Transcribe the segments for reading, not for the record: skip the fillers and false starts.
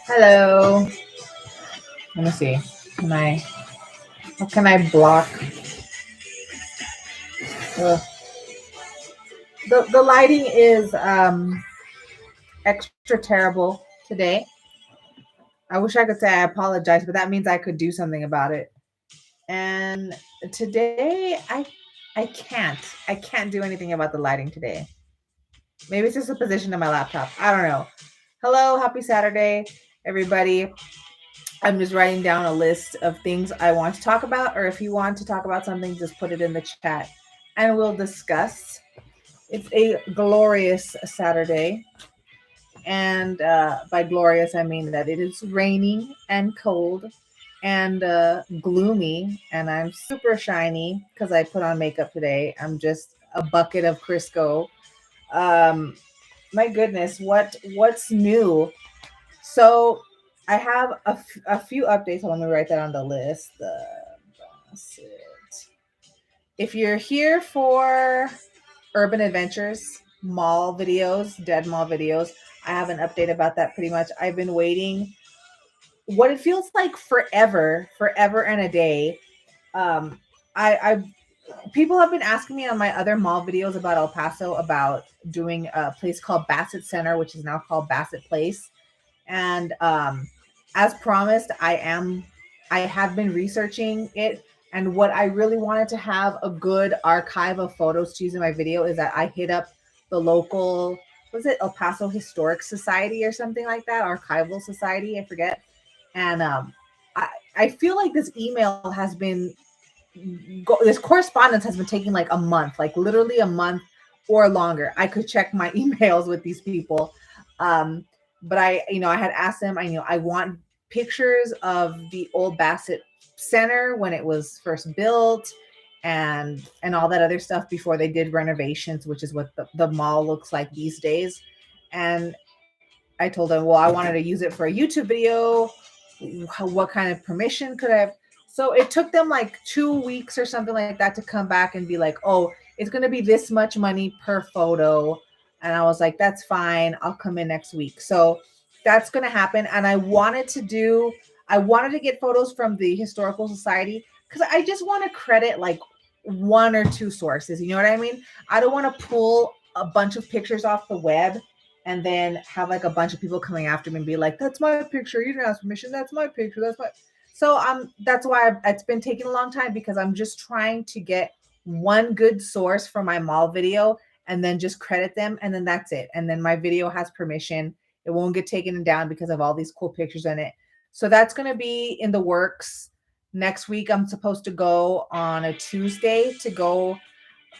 Hello. Let me see. How can I block? Ugh. The lighting is extra terrible today. I wish I could say I apologize, but that means I could do something about it. And today I can't. I can't do anything about the lighting today. Maybe it's just the position of my laptop. I don't know. Hello, happy Saturday, everybody. I'm just writing down a list of things I want to talk about, or if you want to talk about something, just put it in the chat and we'll discuss. It's a glorious Saturday. And by glorious, I mean that it is raining and cold and gloomy. And I'm super shiny because I put on makeup today. I'm just a bucket of Crisco. Um, my goodness, what's new? So I have a few updates. Let me write that on the list. If you're here for Urban Adventures mall videos, dead mall videos, I have an update about that pretty much. I've been waiting what it feels like forever and a day. Um, I people have been asking me on my other mall videos about El Paso about doing a place called Bassett Center, which is now called Bassett Place. And as promised, I have been researching it. And what I really wanted to have a good archive of photos to use in my video is that I hit up the local, was it El Paso Historic Society or something like that, Archival Society, I forget. And I feel like this email has been this correspondence has been taking like a month, like literally a month or longer. I could check my emails with these people. Um, but I had asked them, I want pictures of the old Bassett Center when it was first built and all that other stuff before they did renovations, which is what the mall looks like these days. And I told them, well, I wanted to use it for a YouTube video. What kind of permission could I have? So it took them like 2 weeks or something like that to come back and be like, oh, it's going to be this much money per photo. And I was like, that's fine. I'll come in next week. So that's going to happen. And I wanted to get photos from the Historical Society because I just want to credit like one or two sources. You know what I mean? I don't want to pull a bunch of pictures off the web and then have like a bunch of people coming after me and be like, that's my picture. You didn't ask permission. That's my picture. So that's why it's been taking a long time because I'm just trying to get one good source for my mall video and then just credit them. And then that's it. And then my video has permission. It won't get taken down because of all these cool pictures in it. So that's going to be in the works. Next week, I'm supposed to go on a Tuesday to go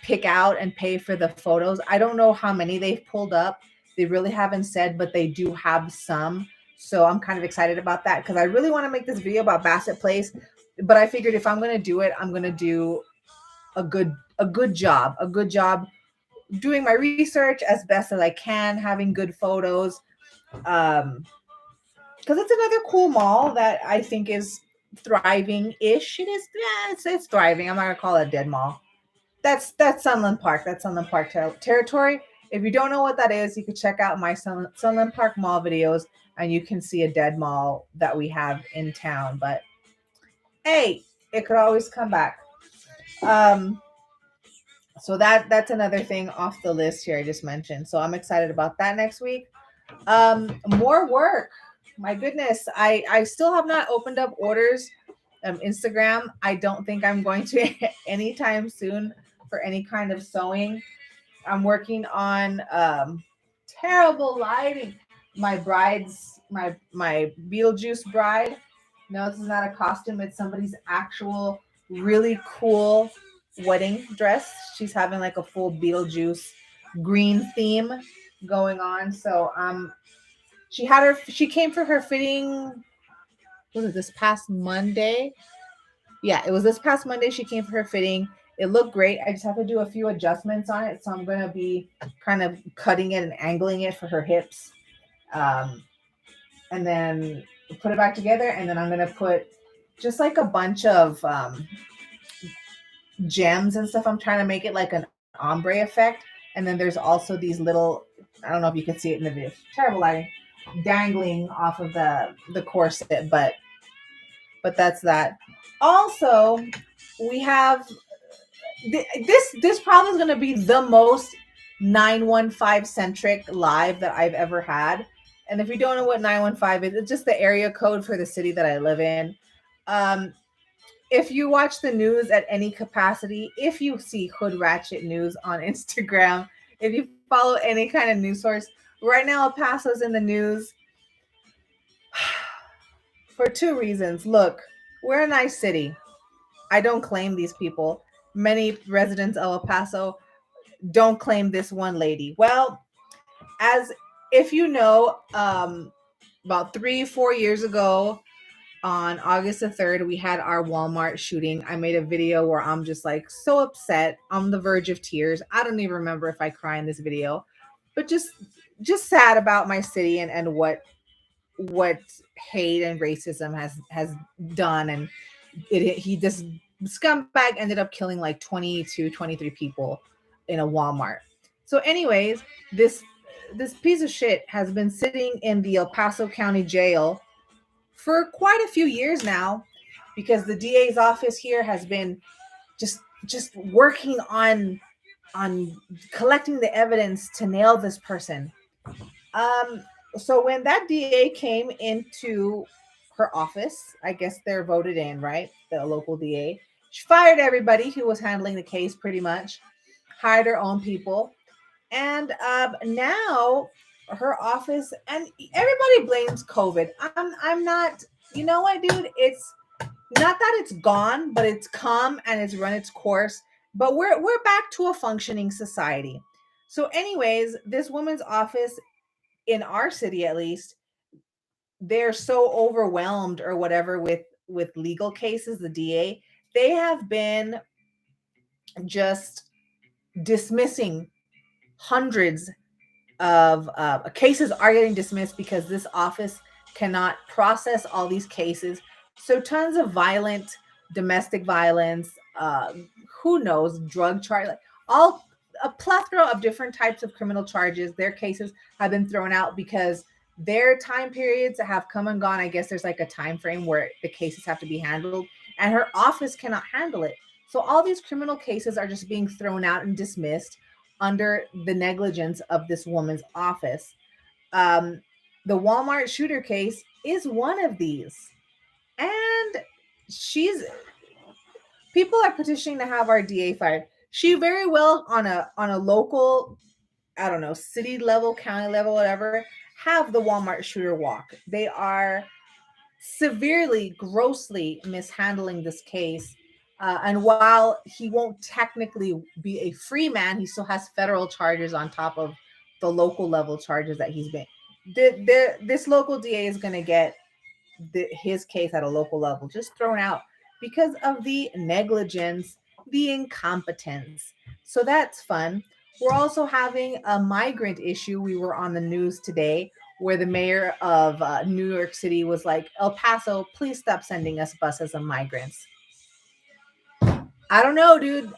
pick out and pay for the photos. I don't know how many they've pulled up. They really haven't said, but they do have some. So I'm kind of excited about that because I really want to make this video about Bassett Place. But I figured if I'm going to do it, I'm going to do a good job doing my research as best as I can, having good photos. Because it's another cool mall that I think is thriving-ish. It is, yeah, it's thriving. I'm not gonna call it a dead mall. That's Sunland Park. That's Sunland Park territory. If you don't know what that is, you can check out my Sunland Park Mall videos, and you can see a dead mall that we have in town. But hey, it could always come back. Um, so that's another thing off the list here I just mentioned. So I'm excited about that next week. More work. My goodness, I still have not opened up orders. Instagram. I don't think I'm going to anytime soon for any kind of sewing. I'm working on terrible lighting. My Beetlejuice bride. No, this is not a costume. It's somebody's actual really cool wedding dress. She's having like a full Beetlejuice green theme going on. So she came for her fitting. Was it this past Monday? Yeah, it was this past Monday she came for her fitting. It looked great. I just have to do a few adjustments on it. So I'm going to be kind of cutting it and angling it for her hips. Um, and then put it back together. And then I'm going to put just like a bunch of gems and stuff. I'm trying to make it like an ombre effect. And then there's also these little I don't know if you can see it in the video. Terrible lighting, dangling off of the corset, but that's that. Also, we have this probably is going to be the most 915 centric live that I've ever had. And if you don't know what 915 is, it's just the area code for the city that I live in. Um, if you watch the news at any capacity, if you see Hood Ratchet News on Instagram, if you follow any kind of news source, right now El Paso's in the news for two reasons. Look, we're a nice city. I don't claim these people. Many residents of El Paso don't claim this one lady. Well, as if you know, about 3-4 years ago, on August the 3rd, we had our Walmart shooting. I made a video where I'm just like so upset, on the verge of tears. I don't even remember if I cry in this video, but just sad about my city and what hate and racism has done. And he this scumbag ended up killing like 22, 23 people in a Walmart. So anyways, this piece of shit has been sitting in the El Paso County Jail for quite a few years now, because the DA's office here has been just working on collecting the evidence to nail this person. Um, so when that DA came into her office, I guess they're voted in, right? The local DA. She fired everybody who was handling the case pretty much, hired her own people. And now her office, and everybody blames COVID. I'm not, you know what, dude? It's not that it's gone, but it's come and it's run its course. But we're back to a functioning society. So, anyways, this woman's office in our city, at least, they're so overwhelmed or whatever with legal cases. The DA, they have been just dismissing hundreds of cases are getting dismissed because this office cannot process all these cases. So tons of violent domestic violence, who knows, drug charge, like all a plethora of different types of criminal charges. Their cases have been thrown out because their time periods have come and gone. I guess there's like a time frame where the cases have to be handled, and her office cannot handle it. So all these criminal cases are just being thrown out and dismissed under the negligence of this woman's office. Um, the Walmart shooter case is one of these. And she's people are petitioning to have our DA fired. She very well on a local, I don't know, city level, county level, whatever, have the Walmart shooter walk. They are severely, grossly mishandling this case. And while he won't technically be a free man, he still has federal charges on top of the local level charges that he's been. This local DA is going to get his case at a local level just thrown out because of the negligence, the incompetence. So that's fun. We're also having a migrant issue. We were on the news today where the mayor of New York City was like, El Paso, please stop sending us buses of migrants. I don't know, dude.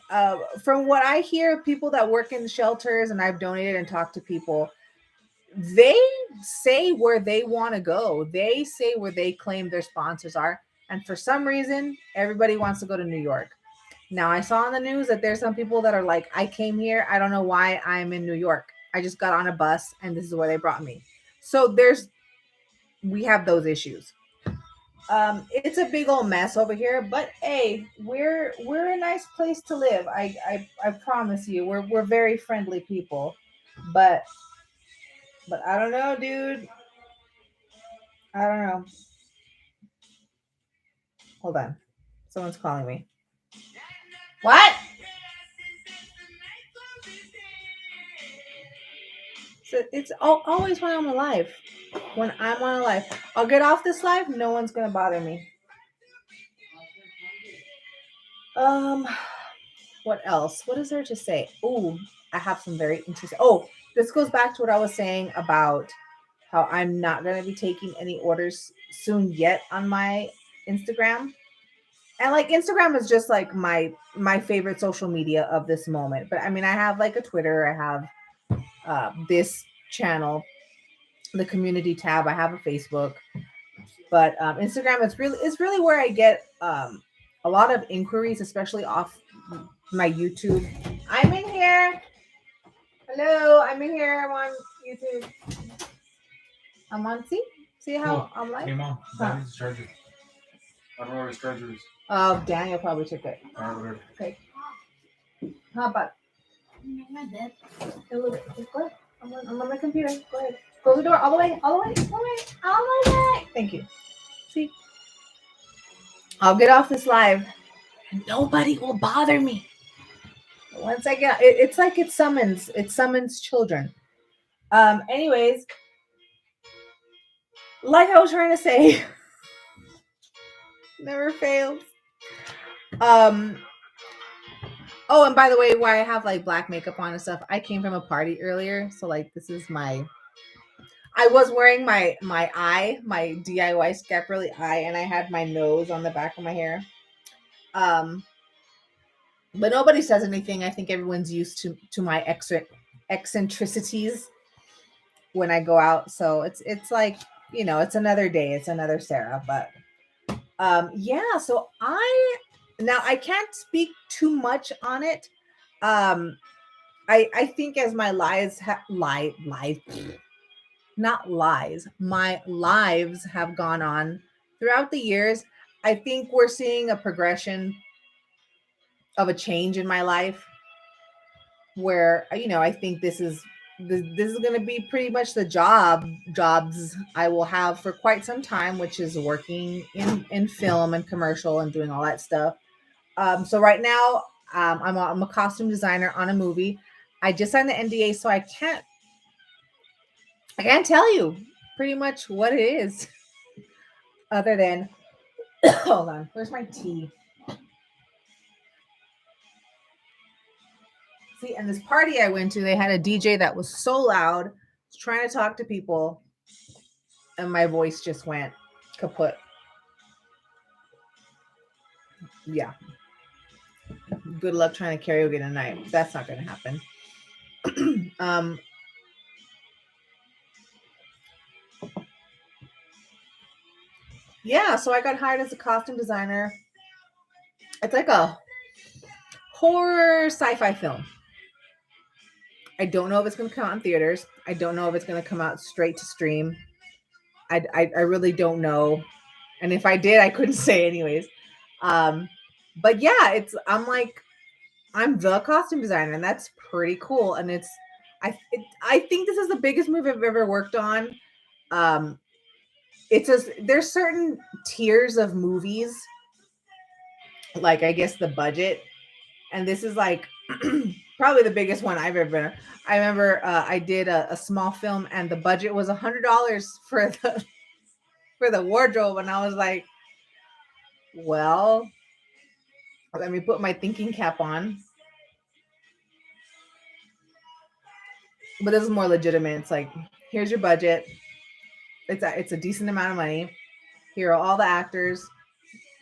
From what I hear, people that work in shelters, and I've donated and talked to people, they say where they want to go. They say where they claim their sponsors are. And for some reason, everybody wants to go to New York. Now, I saw on the news that there's some people that are like, I came here. I don't know why I'm in New York. I just got on a bus and this is where they brought me. So we have those issues. It's a big old mess over here, but hey, we're a nice place to live. I promise you, we're very friendly people. But I don't know, dude. I don't know. Hold on. Someone's calling me. What? So it's always when I'm alive. When I'm on a live. I'll get off this live. No one's going to bother me. Um, what else? What is there to say? Oh, I have some very interesting. Oh, this goes back to what I was saying about how I'm not going to be taking any orders soon yet on my Instagram. And like Instagram is just like my favorite social media of this moment. But I mean, I have like a Twitter, I have this channel, the community tab. I have a Facebook, but Instagram is really where I get a lot of inquiries, especially off my YouTube. I'm in here. Hello, I'm in here. I'm on YouTube. I'm on. See how I'm like. Hey mom, Huh. Daddy's charger. I don't know where his charger is. Oh, Daniel probably took it. Whatever. Okay. How about? Hey, look, go ahead. I'm on my computer. Go ahead. Close the door all the way, all the way, all the way, all the way. Thank you. See, I'll get off this live, and nobody will bother me. Once I get, it's like it summons children. Anyways, like I was trying to say, never fails. Oh, and by the way, why I have like black makeup on and stuff, I came from a party earlier, so like this is my. I was wearing my DIY Scaparelli eye, and I had my nose on the back of my hair. But nobody says anything. I think everyone's used to my eccentricities when I go out. So it's like, it's another day. It's another Sarah. But yeah, so I can't speak too much on it. I think as my my lives have gone on throughout the years, I think we're seeing a progression of a change in my life where, I think this is going to be pretty much the jobs I will have for quite some time, which is working in film and commercial and doing all that stuff. So right now, I'm a costume designer on a movie. I just signed the NDA, so I can't tell you pretty much what it is, other than hold on, where's my tea? See, and this party I went to, they had a DJ that was so loud, trying to talk to people, and my voice just went kaput. Yeah. Good luck trying to karaoke tonight. That's not going to happen. Yeah, so I got hired as a costume designer. It's like a horror sci-fi film. I don't know if it's going to come out in theaters. I don't know if it's going to come out straight to stream. I really don't know. And if I did, I couldn't say anyways. But yeah, I'm the costume designer, and that's pretty cool. And I think this is the biggest movie I've ever worked on. There's certain tiers of movies, like I guess the budget, and this is like probably the biggest one I've ever been. I remember I did a small film, and the budget was $100 for the wardrobe, and I was like, well, let me put my thinking cap on. But this is more legitimate. It's like, here's your budget. It's a decent amount of money. Here are all the actors.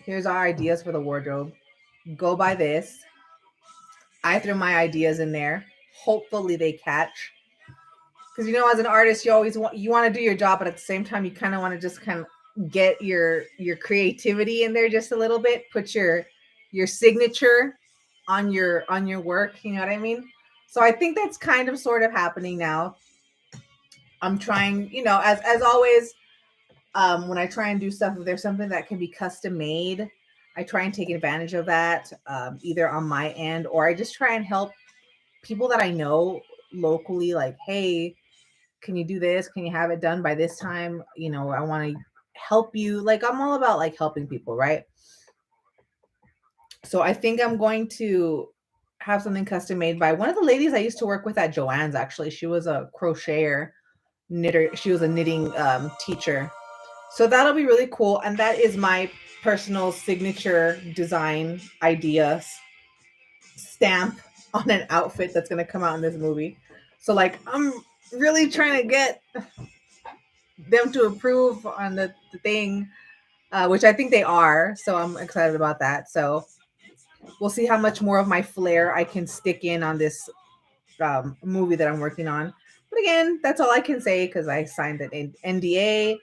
Here's our ideas for the wardrobe. Go buy this. I threw my ideas in there. Hopefully they catch. Because as an artist, you always want to do your job, but at the same time, you kind of want to just kind of get your creativity in there just a little bit. Put your signature on your work. You know what I mean? So I think that's kind of sort of happening now. I'm trying, as always, when I try and do stuff, if there's something that can be custom made, I try and take advantage of that, either on my end, or I just try and help people that I know locally, like, hey, can you do this? Can you have it done by this time? I want to help you. Like, I'm all about like helping people, right? So I think I'm going to have something custom made by one of the ladies I used to work with at Joann's. Actually, she was a crocheter, knitter. She was a knitting teacher. So that'll be really cool. And that is my personal signature design idea stamp on an outfit that's going to come out in this movie. So like, I'm really trying to get them to approve on the thing, which I think they are. So I'm excited about that. So we'll see how much more of my flair I can stick in on this movie that I'm working on. But again, that's all I can say because I signed an NDA,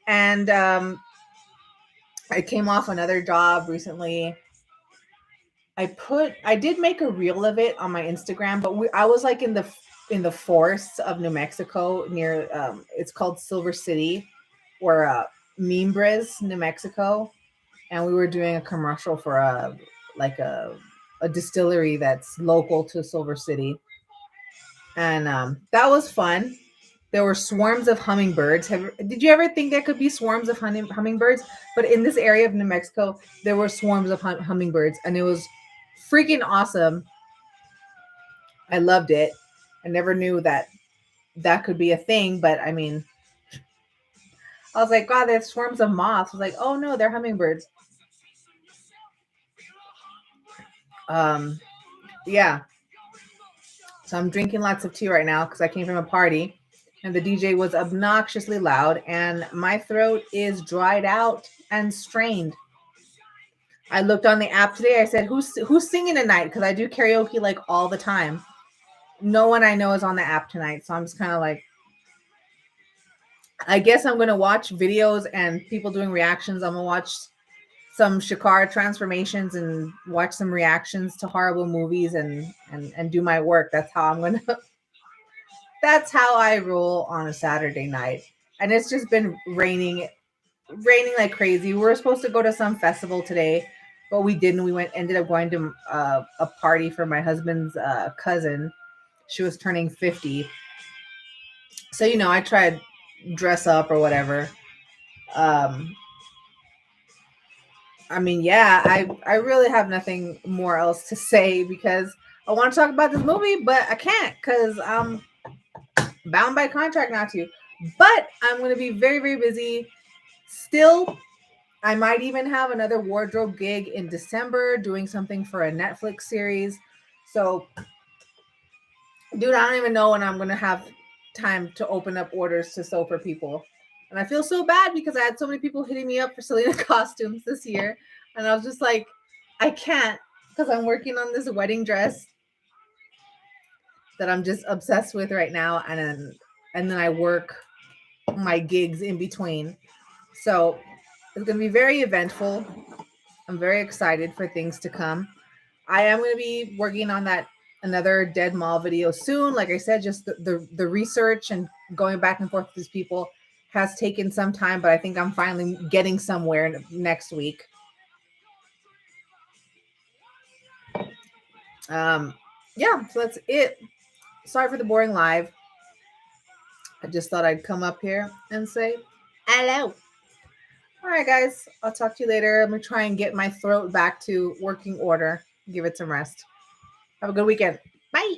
and I came off another job recently. I did make a reel of it on my Instagram, but I was like in the forests of New Mexico near it's called Silver City, or Mimbres, New Mexico, and we were doing a commercial for like a distillery that's local to Silver City, and that was fun. There were swarms of hummingbirds. Did you ever think there could be swarms of hummingbirds? But in this area of New Mexico, there were swarms of hummingbirds, and it was freaking awesome. I loved it. I never knew that that could be a thing, but I mean, I was like, God, there's swarms of moths. I was like, oh no, they're hummingbirds. Um, yeah. So I'm drinking lots of tea right now because I came from a party and the DJ was obnoxiously loud and my throat is dried out and strained. I looked on the app today. I said, who's singing tonight? Because I do karaoke like all the time. No one I know is on the app tonight. So I'm just kind of like, I guess I'm gonna watch videos and people doing reactions. I'm gonna watch some Shakara transformations and watch some reactions to horrible movies and do my work. That's how I'm gonna that's how I roll on a Saturday night. And it's just been raining like crazy. We were supposed to go to some festival today, but we didn't. Ended up going to a party for my husband's cousin. She was turning 50. So, I tried dress up or whatever. Um, I mean, yeah, I really have nothing more else to say because I want to talk about this movie, but I can't because I'm bound by contract not to. But I'm going to be very, very busy still. I might even have another wardrobe gig in December doing something for a Netflix series. So, dude, I don't even know when I'm going to have time to open up orders to sew for people. And I feel so bad because I had so many people hitting me up for Selena costumes this year. And I was just like, I can't because I'm working on this wedding dress that I'm just obsessed with right now. And then I work my gigs in between. So it's going to be very eventful. I'm very excited for things to come. I am going to be working on that another Dead Mall video soon. Like I said, just the research and going back and forth with these people has taken some time, but I think I'm finally getting somewhere next week. Yeah, so that's it. Sorry for the boring live. I just thought I'd come up here and say hello. All right, guys. I'll talk to you later. I'm going to try and get my throat back to working order. Give it some rest. Have a good weekend. Bye.